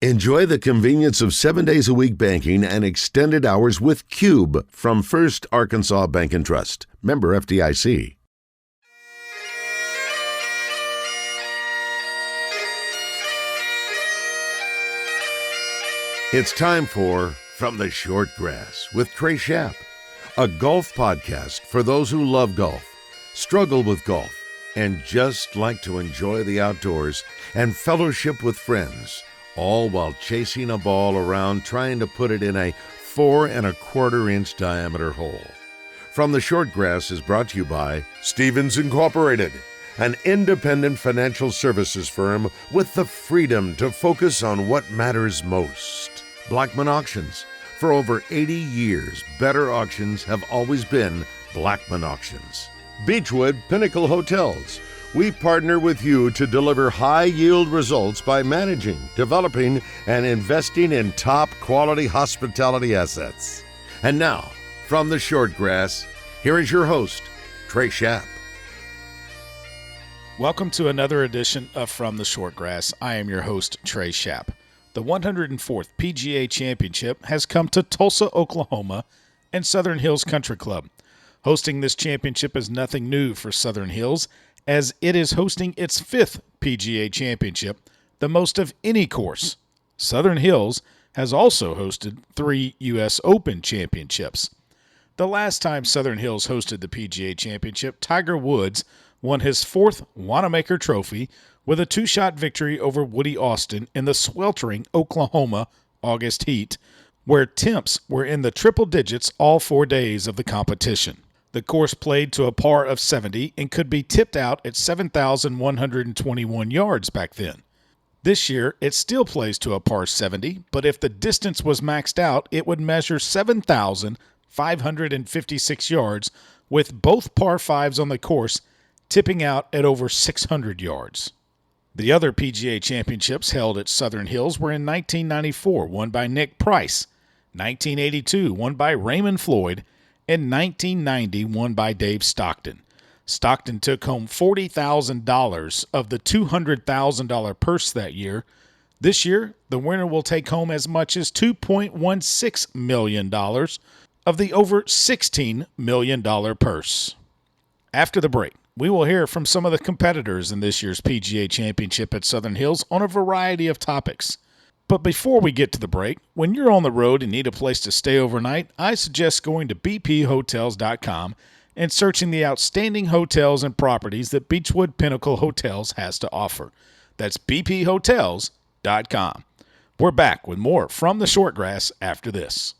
Enjoy the convenience of 7 days a week banking and extended hours with Cube from First Arkansas Bank and Trust. Member FDIC. It's time for From the Short Grass with Trey Schaap, a golf podcast for those who love golf, struggle with golf, and just like to enjoy the outdoors and fellowship with friends, all while chasing a ball around trying to put it in a 4 1/4 inch diameter hole. From the Short Grass is brought to you by Stevens Incorporated, an independent financial services firm with the freedom to focus on what matters most. Blackman Auctions. For over 80 years, better auctions have always been Blackman Auctions. Beechwood Pinnacle Hotels. We partner with you to deliver high-yield results by managing, developing, and investing in top-quality hospitality assets. And now, from the Short Grass, here is your host, Trey Schaap. Welcome to another edition of From the Short Grass. I am your host, Trey Schaap. The 104th PGA Championship has come to Tulsa, Oklahoma, and Southern Hills Country Club. Hosting this championship is nothing new for Southern Hills, as it is hosting its 5th PGA Championship, the most of any course. Southern Hills has also hosted 3 U.S. Open championships. The last time Southern Hills hosted the PGA Championship, Tiger Woods won his 4th Wanamaker Trophy with a 2-shot victory over Woody Austin in the sweltering Oklahoma August heat, where temps were in the triple digits all 4 days of the competition. The course played to a par of 70 and could be tipped out at 7,121 yards back then. This year, it still plays to a par 70, but if the distance was maxed out, it would measure 7,556 yards, with both par 5s on the course tipping out at over 600 yards. The other PGA Championships held at Southern Hills were in 1994, won by Nick Price, 1982, won by Raymond Floyd, and 1990, won by Dave Stockton. Stockton took home $40,000 of the $200,000 purse that year. This year, the winner will take home as much as $2.16 million of the over $16 million purse. After the break, we will hear from some of the competitors in this year's PGA Championship at Southern Hills on a variety of topics. But before we get to the break, when you're on the road and need a place to stay overnight, I suggest going to bphotels.com and searching the outstanding hotels and properties that Beechwood Pinnacle Hotels has to offer. That's bphotels.com. We're back with more From the Short Grass after this.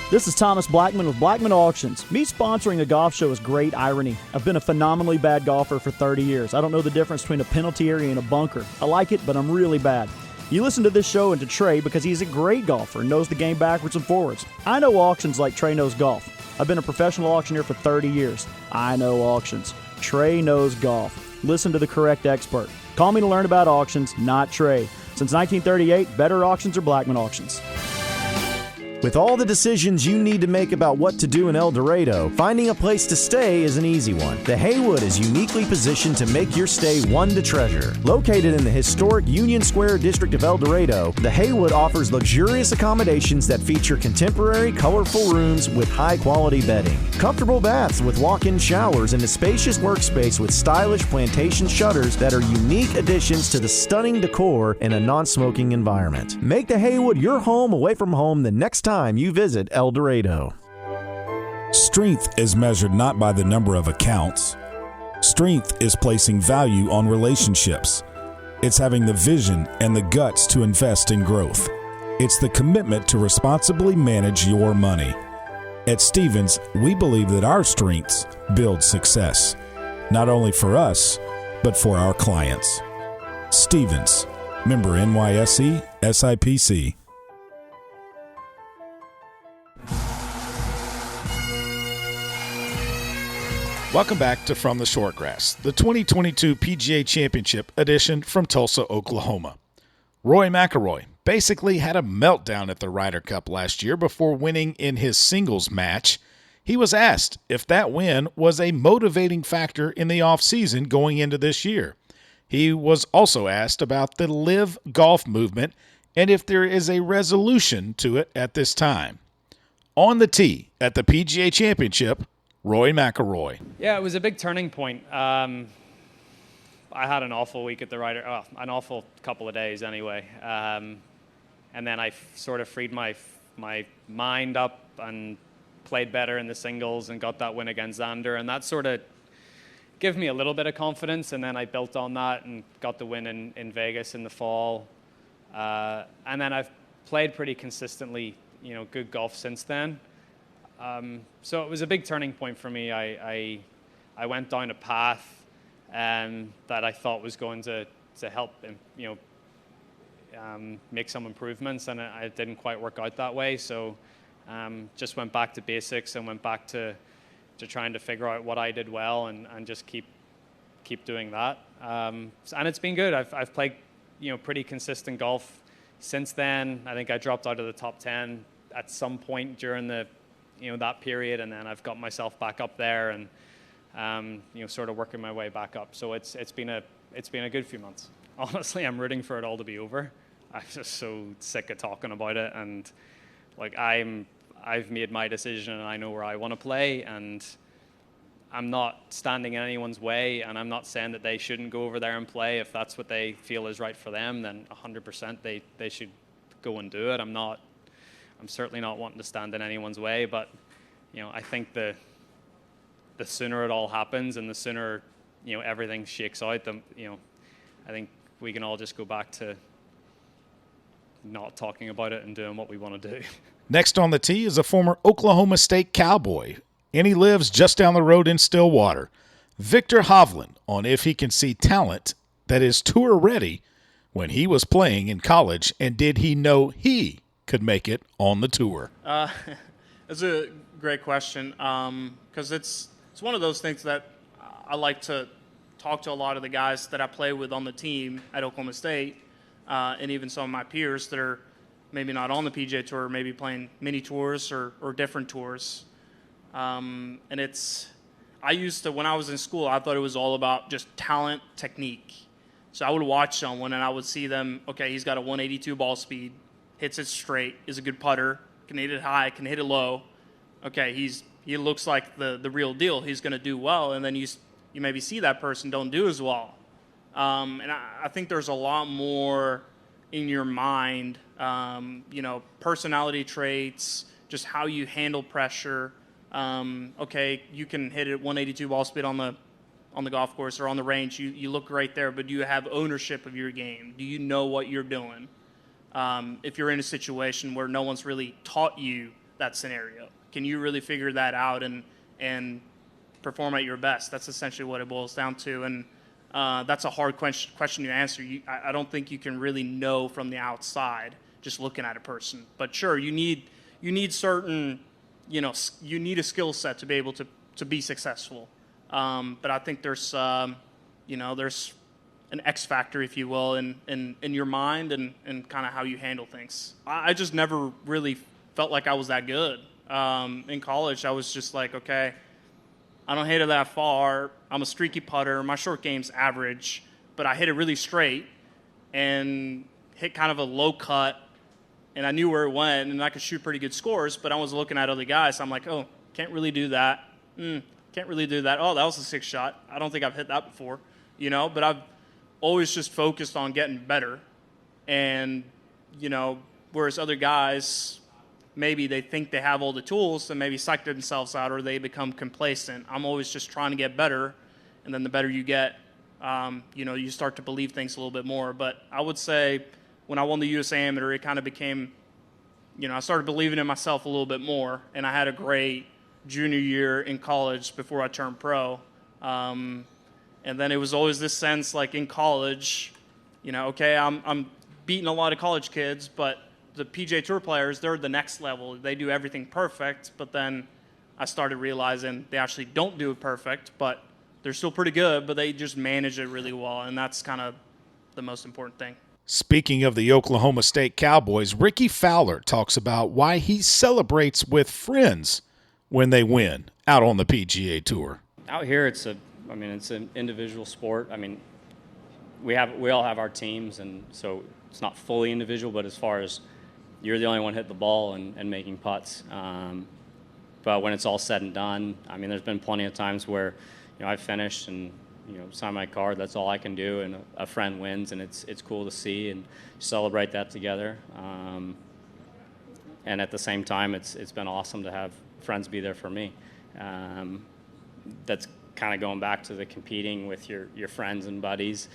This is Thomas Blackman with Blackman Auctions. Me sponsoring a golf show is great irony. I've been a phenomenally bad golfer for 30 years. I don't know the difference between a penalty area and a bunker. I like it, but I'm really bad. You listen to this show and to Trey because he's a great golfer and knows the game backwards and forwards. I know auctions like Trey knows golf. I've been a professional auctioneer for 30 years. I know auctions. Trey knows golf. Listen to the correct expert. Call me to learn about auctions, not Trey. Since 1938, better auctions are Blackman Auctions. With all the decisions you need to make about what to do in El Dorado, finding a place to stay is an easy one. The Haywood is uniquely positioned to make your stay one to treasure. Located in the historic Union Square district of El Dorado, the Haywood offers luxurious accommodations that feature contemporary, colorful rooms with high-quality bedding, comfortable baths with walk-in showers, and a spacious workspace with stylish plantation shutters that are unique additions to the stunning decor in a non-smoking environment. Make the Haywood your home away from home the next time you visit El Dorado. Strength is measured not by the number of accounts. Strength is placing value on relationships. It's having the vision and the guts to invest in growth. It's the commitment to responsibly manage your money. At Stevens, we believe that our strengths build success, not only for us, but for our clients. Stevens, member NYSE, SIPC. Welcome back to From the Short Grass, the 2022 PGA Championship edition from Tulsa, Oklahoma. Rory McIlroy basically had a meltdown at the Ryder Cup last year before winning in his singles match. He was asked if that win was a motivating factor in the offseason going into this year. He was also asked about the LIV golf movement and if there is a resolution to it at this time. On the tee at the PGA Championship, Roy McIlroy. Yeah, it was a big turning point. I had an awful week at the Ryder, an awful couple of days anyway. And then I sort of freed my mind up and played better in the singles and got that win against Xander. And that sort of gave me a little bit of confidence. And then I built on that and got the win in Vegas in the fall. And then I've played pretty consistently, good golf since then. So it was a big turning point for me. I went down a path that I thought was going to help, make some improvements, and it didn't quite work out that way. So just went back to basics and went back to trying to figure out what I did well and just keep doing that. And it's been good. I've played pretty consistent golf since then. I think I dropped out of the top 10 at some point during the that period, and then I've got myself back up there and sort of working my way back up. So it's been a good few months. Honestly, I'm rooting for it all to be over. I'm just so sick of talking about it, and I've made my decision and I know where I want to play, and I'm not standing in anyone's way, and I'm not saying that they shouldn't go over there and play. If that's what they feel is right for them, then 100% they should go and do it. I'm certainly not wanting to stand in anyone's way, but I think the sooner it all happens and the sooner everything shakes out, I think we can all just go back to not talking about it and doing what we want to do. Next on the tee is a former Oklahoma State Cowboy, and he lives just down the road in Stillwater. Victor Hovland on if he can see talent that is tour ready when he was playing in college, and did he know he could make it on the tour? It's a great question because it's one of those things that I like to talk to a lot of the guys that I play with on the team at Oklahoma State, and even some of my peers that are maybe not on the PGA Tour, maybe playing mini tours or different tours. And I used to, when I was in school, I thought it was all about just talent, technique. So I would watch someone and I would see them, okay, he's got a 182 ball speed, hits it straight, is a good putter, can hit it high, can hit it low. Okay, he looks like the real deal. He's going to do well. And then you maybe see that person don't do as well. And I think there's a lot more in your mind, personality traits, just how you handle pressure. Okay, you can hit it 182 ball speed on the golf course or on the range. You look great there, but do you have ownership of your game? Do you know what you're doing? If you're in a situation where no one's really taught you that scenario, can you really figure that out and perform at your best? That's essentially what it boils down to. And that's a hard question to answer. I don't think you can really know from the outside just looking at a person. But sure, you need certain, you need a skill set to be able to be successful. But I think there's there's an X factor, if you will, in your mind and kind of how you handle things. I just never really felt like I was that good. In college, I was just like, okay, I don't hit it that far. I'm a streaky putter. My short game's average, but I hit it really straight and hit kind of a low cut, and I knew where it went, and I could shoot pretty good scores, but I was looking at other guys. So I'm like, oh, can't really do that. Can't really do that. Oh, that was a 6 shot. I don't think I've hit that before, but I've always just focused on getting better. And, whereas other guys, maybe they think they have all the tools and maybe psych themselves out or they become complacent. I'm always just trying to get better, and then the better you get, you start to believe things a little bit more. But I would say when I won the USA Amateur, it kind of became, I started believing in myself a little bit more, and I had a great junior year in college before I turned pro. And then it was always this sense, like in college, okay, I'm beating a lot of college kids, but the PGA Tour players, they're the next level. They do everything perfect, but then I started realizing they actually don't do it perfect, but they're still pretty good, but they just manage it really well, and that's kind of the most important thing. Speaking of the Oklahoma State Cowboys, Ricky Fowler talks about why he celebrates with friends when they win out on the PGA Tour. Out here, it's an individual sport. I mean, we all have our teams, and so it's not fully individual, but as far as you're the only one hitting the ball and making putts. But when it's all said and done, I mean, there's been plenty of times where, I've finished and, sign my card, that's all I can do, and a friend wins, and it's cool to see and celebrate that together. And at the same time, it's been awesome to have friends be there for me. That's kind of going back to the competing with your friends and buddies.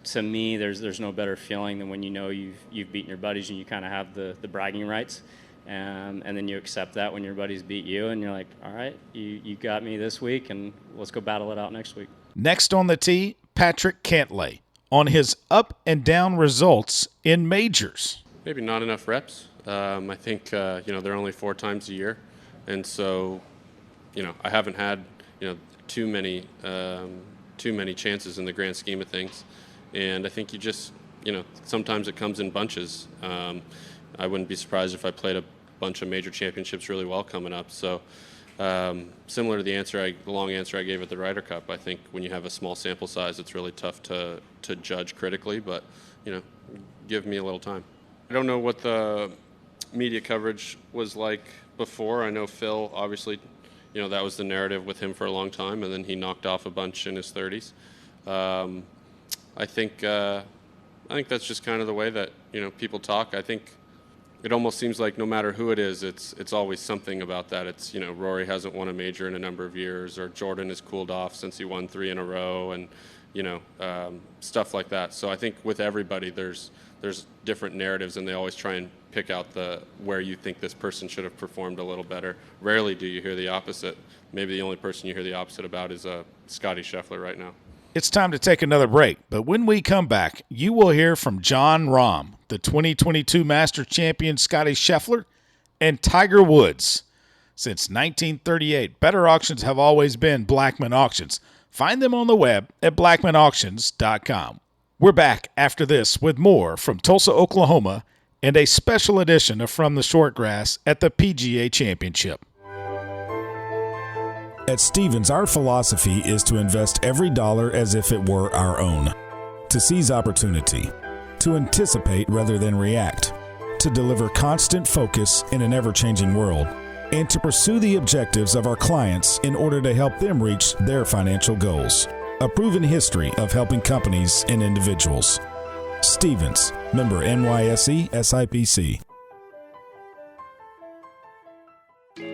To me, there's no better feeling than when you've beaten your buddies and you kind of have the bragging rights. And then you accept that when your buddies beat you, and you're like, all right, you got me this week, and let's go battle it out next week. Next on the tee, Patrick Cantlay on his up and down results in majors. Maybe not enough reps. I think, they're only 4 times a year. And so, I haven't had, too many chances in the grand scheme of things. And I think you just, sometimes it comes in bunches. I wouldn't be surprised if I played a bunch of major championships really well coming up. So similar to the long answer I gave at the Ryder Cup, I think when you have a small sample size, it's really tough to judge critically, but, give me a little time. I don't know what the media coverage was like before. I know Phil, obviously, that was the narrative with him for a long time, and then he knocked off a bunch in his 30s. I think that's just kind of the way that, people talk. I think it almost seems like no matter who it is, it's always something about that. It's, Rory hasn't won a major in a number of years, or Jordan has cooled off since he won 3 in a row, and, stuff like that. So I think with everybody, there's different narratives, and they always try and pick out where you think this person should have performed a little better. Rarely do you hear the opposite. Maybe the only person you hear the opposite about is Scotty Scheffler right now. It's time to take another break, but when we come back, you will hear from John Rahm, the 2022 Masters champion Scotty Scheffler, and Tiger Woods. Since 1938, better auctions have always been Blackman Auctions. Find them on the web at blackmanauctions.com. We're back after this with more from Tulsa, Oklahoma, and a special edition of From the Shortgrass at the PGA Championship. At Stevens, our philosophy is to invest every dollar as if it were our own, to seize opportunity, to anticipate rather than react, to deliver constant focus in an ever-changing world, and to pursue the objectives of our clients in order to help them reach their financial goals. A proven history of helping companies and individuals. Stevens, member NYSE SIPC.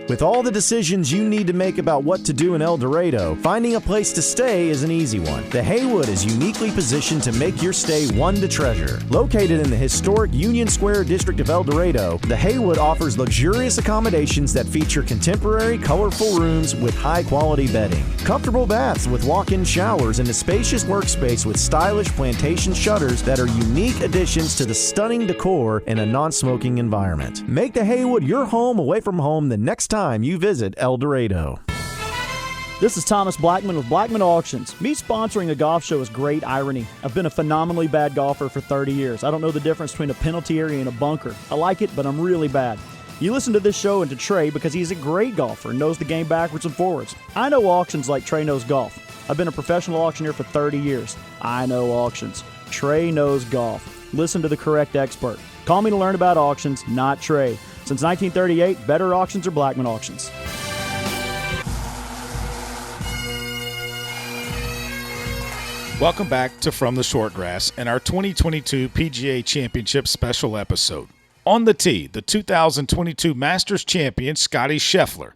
With all the decisions you need to make about what to do in El Dorado, finding a place to stay is an easy one. The Haywood is uniquely positioned to make your stay one to treasure. Located in the historic Union Square district of El Dorado, the Haywood offers luxurious accommodations that feature contemporary, colorful rooms with high-quality bedding, comfortable baths with walk-in showers, and a spacious workspace with stylish plantation shutters that are unique additions to the stunning decor in a non-smoking environment. Make the Haywood your home away from home the next time you visit El Dorado. This is Thomas Blackman with Blackman Auctions. Me sponsoring a golf show is great irony. I've been a phenomenally bad golfer for 30 years. I don't know the difference between a penalty area and a bunker. I like it, but I'm really bad. You listen to this show and to Trey because he's a great golfer and knows the game backwards and forwards. I know auctions like Trey knows golf. I've been a professional auctioneer for 30 years. I know auctions. Trey knows golf. Listen to the correct expert. Call me to learn about auctions, not Trey. Since 1938, better auctions are Blackman Auctions. Welcome back to From the Shortgrass and our 2022 PGA Championship special episode. On the tee, the 2022 Masters champion Scotty Scheffler.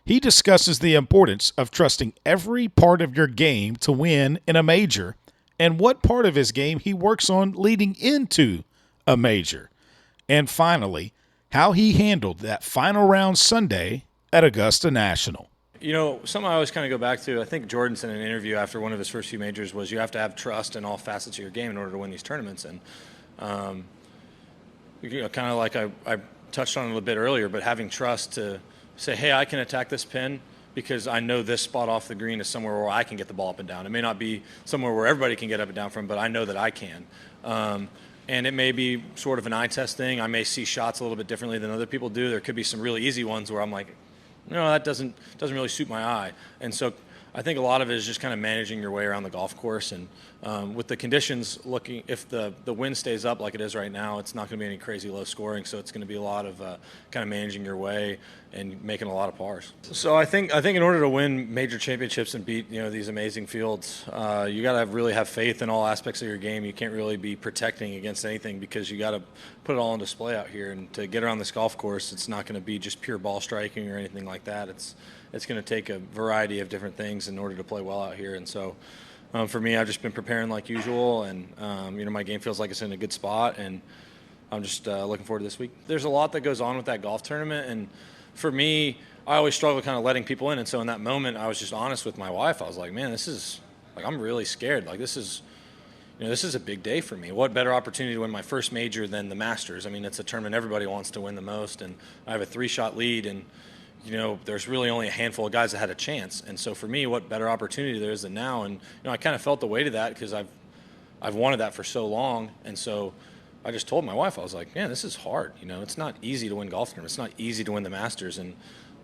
He discusses the importance of trusting every part of your game to win in a major and what part of his game he works on leading into a major. And finally, how he handled that final round Sunday at Augusta National. Something I always kind of go back to, I think Jordan said in an interview after one of his first few majors, was you have to have trust in all facets of your game in order to win these tournaments. And, kind of like I touched on it a little bit earlier, but having trust to say, hey, I can attack this pin because I know this spot off the green is somewhere where I can get the ball up and down. It may not be somewhere where everybody can get up and down from, but I know that I can. And it may be sort of an eye test thing. I may see shots a little bit differently than other people do. There could be some really easy ones where I'm like, no, that doesn't really suit my eye. And so I think a lot of it is just kind of managing your way around the golf course. And With the conditions looking, if the wind stays up like it is right now, it's not going to be any crazy low scoring. So it's going to be a lot of kind of managing your way and making a lot of pars. So I think in order to win major championships and beat these amazing fields, you got to really have faith in all aspects of your game. You can't really be protecting against anything because you got to put it all on display out here. And to get around this golf course, it's not going to be just pure ball striking or anything like that. It's going to take a variety of different things in order to play well out here. And so. For me, I've just been preparing like usual, and my game feels like it's in a good spot, and I'm just looking forward to this week. There's a lot that goes on with that golf tournament, and for me, I always struggle kind of letting people in, and so in that moment, I was just honest with my wife. I was like, man, this is like I'm really scared. Like this is a big day for me. What better opportunity to win my first major than the Masters? I mean, it's a tournament everybody wants to win the most, and I have a 3-shot lead, and there's really only a handful of guys that had a chance. And so for me, what better opportunity there is than now? And, I kind of felt the weight of that because I've wanted that for so long. And so I just told my wife, I was like, man, this is hard. It's not easy to win golf tournaments. It's not easy to win the Masters. And,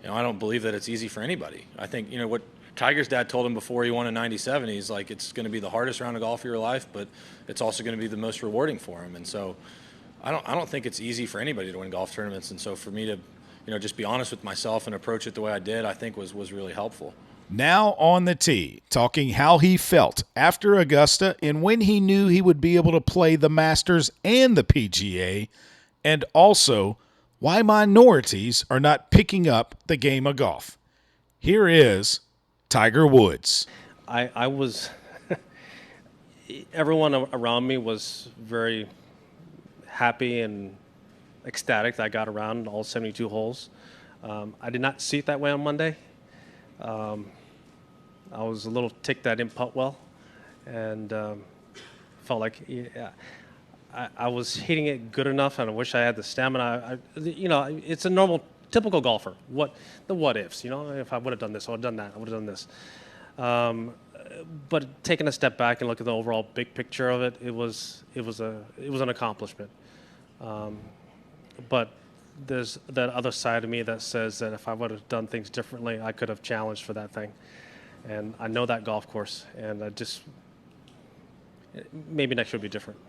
I don't believe that it's easy for anybody. I think, what Tiger's dad told him before he won in 97, he's like, it's going to be the hardest round of golf of your life, but it's also going to be the most rewarding for him. And so I don't think it's easy for anybody to win golf tournaments. And so for me to, just be honest with myself and approach it the way I did, I think was really helpful. Now on the tee, talking how he felt after Augusta and when he knew he would be able to play the Masters and the PGA, and also why minorities are not picking up the game of golf. Here is Tiger Woods. I was everyone around me was very happy and ecstatic that I got around all 72 holes. I did not see it that way on Monday. I was a little ticked that I didn't putt well, and felt like I was hitting it good enough, and I wish I had the stamina. It's a normal, typical golfer. What ifs? If I would have done this, I would have done that. I would have done this. But taking a step back and look at the overall big picture of it, it was an accomplishment. But there's that other side of me that says that if I would have done things differently, I could have challenged for that thing. And I know that golf course, and maybe next year will be different.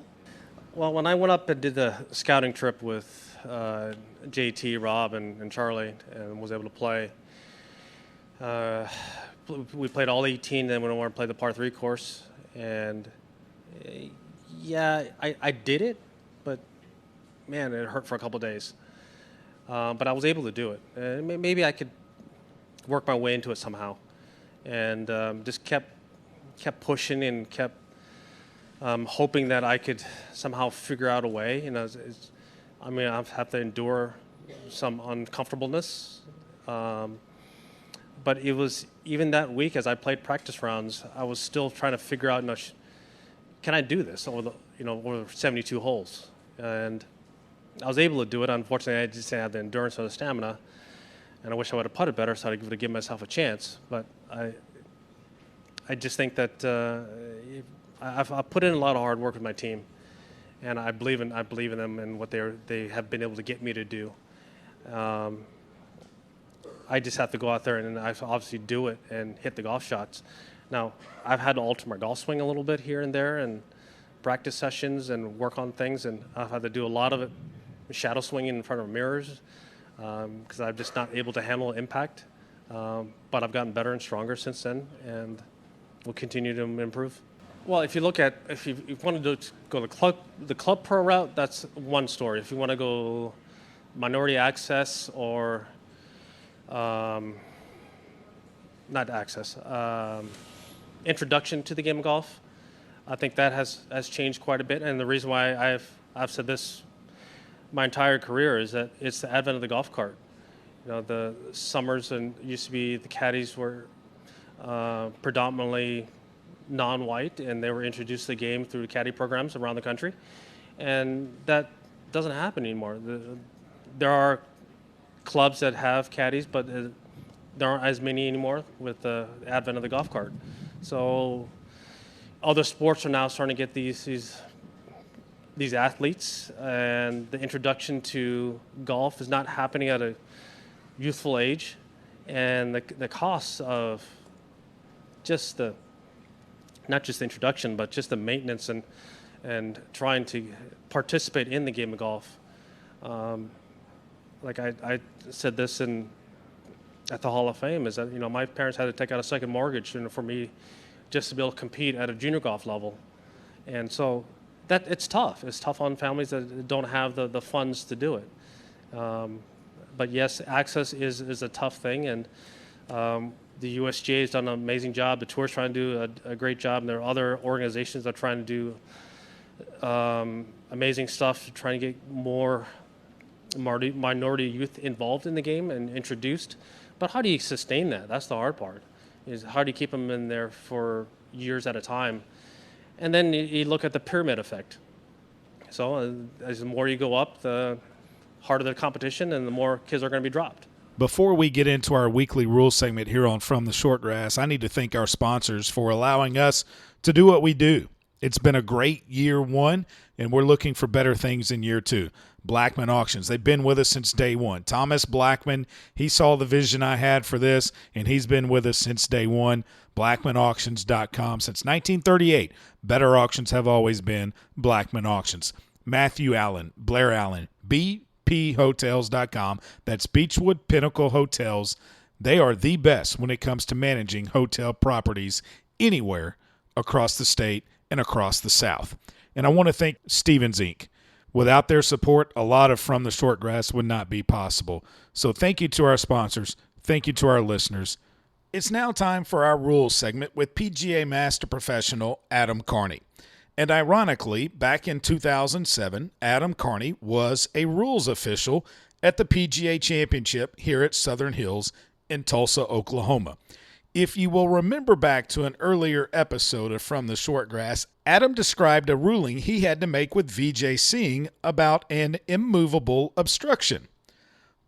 Well, when I went up and did the scouting trip with JT, Rob, and Charlie, and was able to play, we played all 18, then we wanted to play the par 3 course. And I did it, but man, it hurt for a couple of days. But I was able to do it. Maybe I could work my way into it somehow. And just kept pushing and kept hoping that I could somehow figure out a way. I've had to endure some uncomfortableness. But it was, even that week as I played practice rounds, I was still trying to figure out, can I do this over 72 holes? And I was able to do it. Unfortunately, I just didn't have the endurance or the stamina, and I wish I would have putted better so I would have given myself a chance. But I just think that I've put in a lot of hard work with my team, and I believe in them and what they have been able to get me to do. I just have to go out there and I obviously do it and hit the golf shots. Now, I've had to alter my golf swing a little bit here and there, and practice sessions and work on things, and I've had to do a lot of it shadow swinging in front of mirrors because I'm just not able to handle impact. But I've gotten better and stronger since then, and we'll continue to improve. Well, if you look at, if you want to go the club pro route, that's one story. If you want to go minority access or not access, introduction to the game of golf, I think that has changed quite a bit. And the reason why I've said this my entire career is that it's the advent of the golf cart. The summers and used to be the caddies were predominantly non-white, and they were introduced to the game through caddy programs around the country, and that doesn't happen anymore. There are clubs that have caddies, but there aren't as many anymore with the advent of the golf cart. So other sports are now starting to get these athletes, and the introduction to golf is not happening at a youthful age, and the costs of just the not just the introduction, but just the maintenance and trying to participate in the game of golf. Like I said this at the Hall of Fame, is that, you know, my parents had to take out a second mortgage, you know, for me just to be able to compete at a junior golf level. And so that it's tough. It's tough on families that don't have the funds to do it. But yes, access is a tough thing, and the USGA has done an amazing job. The Tour's trying to do a great job, and there are other organizations that are trying to do amazing stuff, trying to get more minority youth involved in the game and introduced. But how do you sustain that? That's the hard part, is how do you keep them in there for years at a time? And then you look at the pyramid effect. So as the more you go up, the harder the competition and the more kids are going to be dropped. Before we get into our weekly rules segment here on From the Short Grass, I need to thank our sponsors for allowing us to do what we do. It's been a great year one, and we're looking for better things in year two. Blackman Auctions, they've been with us since day one. Thomas Blackman, he saw the vision I had for this, and he's been with us since day one. BlackmanAuctions.com. Since 1938, better auctions have always been Blackman Auctions. Matthew Allen, Blair Allen, BPHotels.com. That's Beechwood Pinnacle Hotels. They are the best when it comes to managing hotel properties anywhere across the state and across the South. And I want to thank Stevens Inc. Without their support, a lot of From the Short Grass would not be possible. So thank you to our sponsors. Thank you to our listeners. It's now time for our rules segment with PGA Master Professional Adam Carney. And ironically, back in 2007, Adam Carney was a rules official at the PGA Championship here at Southern Hills in Tulsa, Oklahoma. If you will remember back to an earlier episode of From the Short Grass, Adam described a ruling he had to make with Vijay Singh about an immovable obstruction,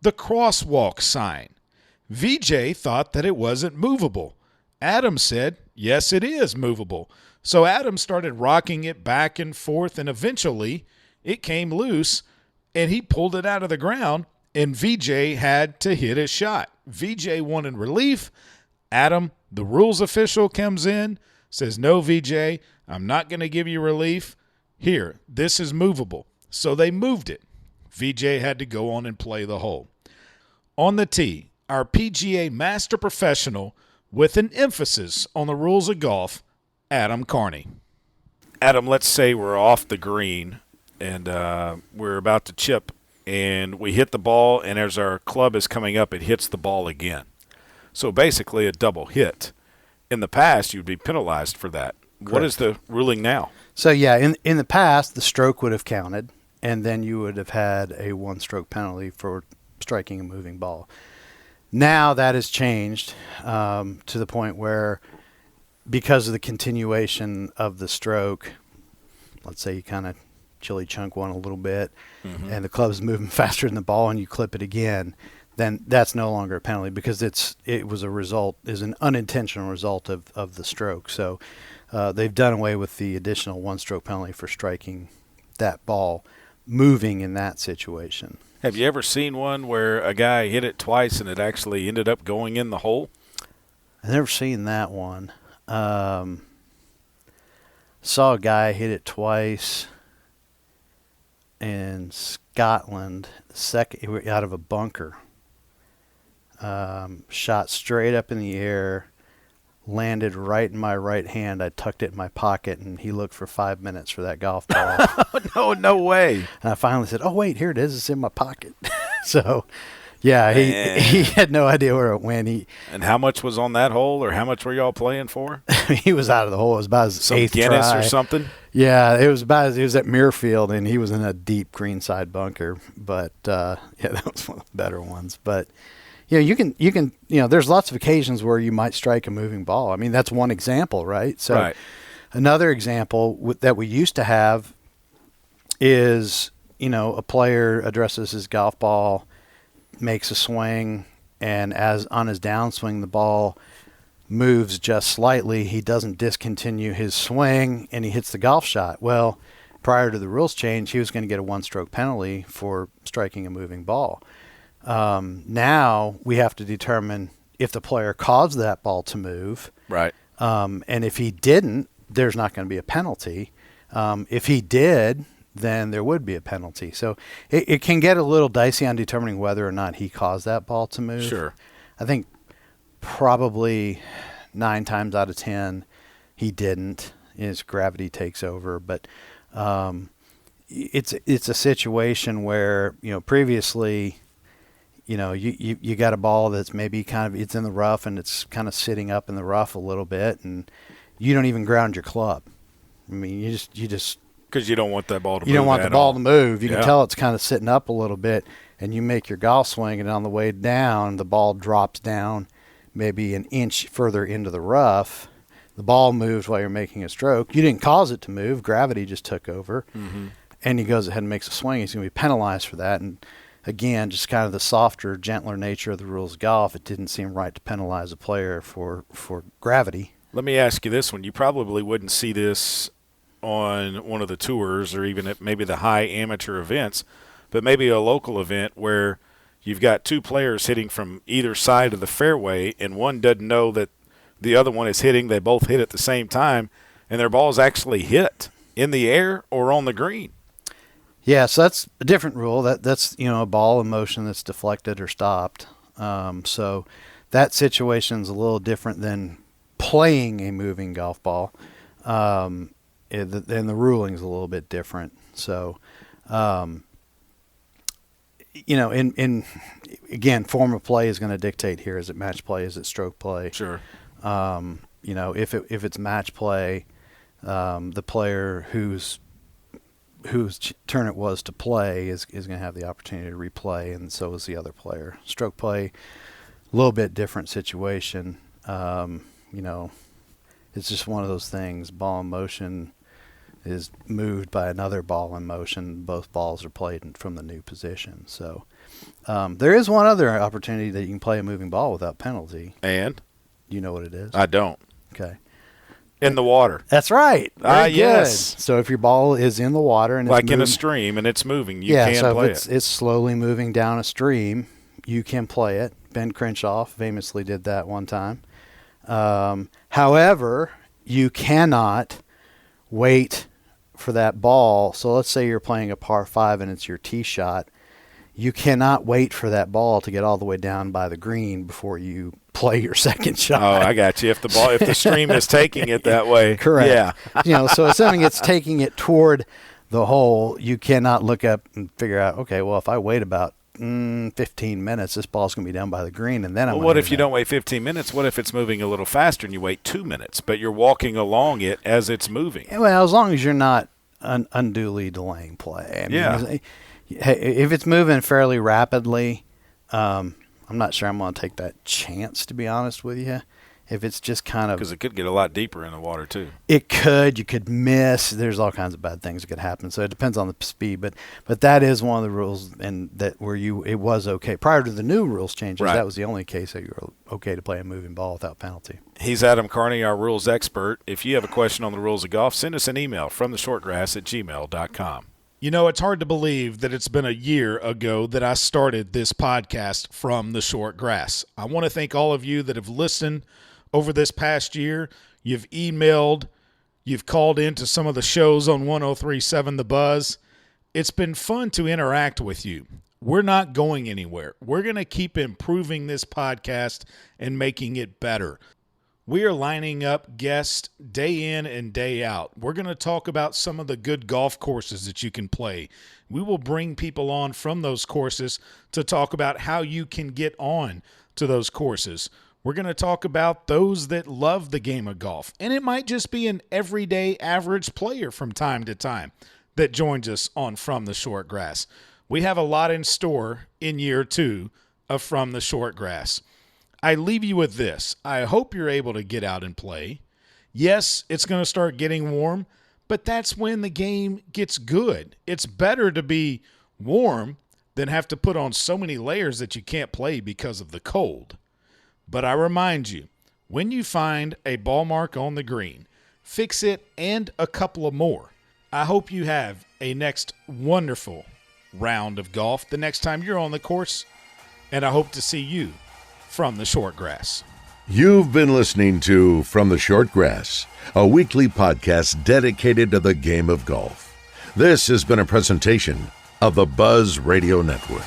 the crosswalk sign. Vijay thought that it wasn't movable. Adam said, yes, it is movable. So Adam started rocking it back and forth, and eventually it came loose, and he pulled it out of the ground, and Vijay had to hit a shot. Vijay wanted relief. Adam, the rules official, comes in, says, no, Vijay, I'm not going to give you relief. Here, this is movable. So they moved it. Vijay had to go on and play the hole. On the tee, our PGA Master Professional with an emphasis on the rules of golf, Adam Carney. Adam, let's say we're off the green and we're about to chip, and we hit the ball, and as our club is coming up, it hits the ball again. So basically a double hit. In the past, you'd be penalized for that. Correct. What is the ruling now? So, yeah, in the past, the stroke would have counted, and then you would have had a one-stroke penalty for striking a moving ball. Now that has changed to the point where, because of the continuation of the stroke, let's say you kind of chili chunk one a little bit, and the club's moving faster than the ball, and you clip it again, then that's no longer a penalty because it was an unintentional result of the stroke. So they've done away with the additional one-stroke penalty for striking that ball moving in that situation. Have you ever seen one where a guy hit it twice and it actually ended up going in the hole? I've never seen that one. Saw a guy hit it twice in Scotland, out of a bunker. Shot straight up in the air, landed right in my right hand. I tucked it in my pocket, and he looked for 5 minutes for that golf ball. No way. And I finally said, oh, wait, here it is. It's in my pocket. So, yeah, he had no idea where it went. And how much was on that hole, or how much were y'all playing for? He was out of the hole. It was about his eighth Guinness try. Or something? Yeah, it was at Muirfield, and he was in a deep greenside bunker. But, yeah, that was one of the better ones. But, yeah, you can, there's lots of occasions where you might strike a moving ball. I mean, that's one example, right? So right. Another example that we used to have is, a player addresses his golf ball, makes a swing, and as on his downswing, the ball moves just slightly. He doesn't discontinue his swing, and he hits the golf shot. Well, prior to the rules change, he was going to get a one-stroke penalty for striking a moving ball. Now we have to determine if the player caused that ball to move. Right. And if he didn't, there's not going to be a penalty. If he did, then there would be a penalty. So it can get a little dicey on determining whether or not he caused that ball to move. Sure. I think probably 9 times out of 10 he didn't. His gravity takes over, but it's a situation where, previously, you got a ball that's maybe it's in the rough and it's kind of sitting up in the rough a little bit, and you don't even ground your club. I mean, you just because you don't want that ball to move. You don't want the ball to move. You can tell it's kind of sitting up a little bit, and you make your golf swing, and on the way down, the ball drops down maybe an inch further into the rough. The ball moves while you're making a stroke. You didn't cause it to move. Gravity just took over. Mm-hmm. And he goes ahead and makes a swing. He's going to be penalized for that. And, again, just kind of the softer, gentler nature of the rules of golf, it didn't seem right to penalize a player for gravity. Let me ask you this one. You probably wouldn't see this on one of the tours or even at maybe the high amateur events, but maybe a local event where you've got 2 players hitting from either side of the fairway and one doesn't know that the other one is hitting. They both hit at the same time, and their balls actually hit in the air or on the green. Yeah, so that's a different rule. That's a ball in motion that's deflected or stopped. So that situation's a little different than playing a moving golf ball. And the ruling's a little bit different. So, again, form of play is going to dictate here. Is it match play? Is it stroke play? Sure. If it's match play, the player whose turn it was to play is going to have the opportunity to replay, and so is the other player. Stroke play, a little bit different situation. It's just one of those things. Ball in motion is moved by another ball in motion. Both balls are played from the new position. So there is one other opportunity that you can play a moving ball without penalty. And? You know what it is? I don't. Okay. In the water. That's right. Very yes. good. So if your ball is in the water and like it's moving, in a stream and it's moving, you can play it. It's slowly moving down a stream, you can play it. Ben Crenshaw famously did that one time. However, you cannot wait for that ball. So let's say you're playing a par 5 and it's your tee shot. You cannot wait for that ball to get all the way down by the green before you play your second shot. Oh, I got you. If the stream is taking it that way. Correct. Yeah. So assuming it's taking it toward the hole, you cannot look up and figure out, okay, well, if I wait about 15 minutes, this ball's going to be down by the green, and then I'm. Well, what if you don't wait 15 minutes? What if it's moving a little faster and you wait 2 minutes, but you're walking along it as it's moving? Well, as long as you're not unduly delaying play. If it's moving fairly rapidly, I'm not sure I'm going to take that chance, to be honest with you. If it's just kind of... Because it could get a lot deeper in the water, too. It could. You could miss. There's all kinds of bad things that could happen. So it depends on the speed. But that is one of the rules, and that where it was okay. Prior to the new rules changes, right, that was the only case that you were okay to play a moving ball without penalty. He's Adam Carney, our rules expert. If you have a question on the rules of golf, send us an email from theshortgrass@gmail.com. You know, it's hard to believe that it's been a year ago that I started this podcast from the short grass. I want to thank all of you that have listened over this past year. You've emailed, you've called into some of the shows on 103.7 The Buzz. It's been fun to interact with you. We're not going anywhere. We're going to keep improving this podcast and making it better. We are lining up guests day in and day out. We're going to talk about some of the good golf courses that you can play. We will bring people on from those courses to talk about how you can get on to those courses. We're going to talk about those that love the game of golf. And it might just be an everyday average player from time to time that joins us on From the Short Grass. We have a lot in store in year 2 of From the Short Grass. I leave you with this. I hope you're able to get out and play. Yes, it's going to start getting warm, but that's when the game gets good. It's better to be warm than have to put on so many layers that you can't play because of the cold. But I remind you, when you find a ball mark on the green, fix it and a couple of more. I hope you have a next wonderful round of golf the next time you're on the course, and I hope to see you from the short grass. You've been listening to From the Short Grass, a weekly podcast dedicated to the game of golf. This has been a presentation of the Buzz Radio Network.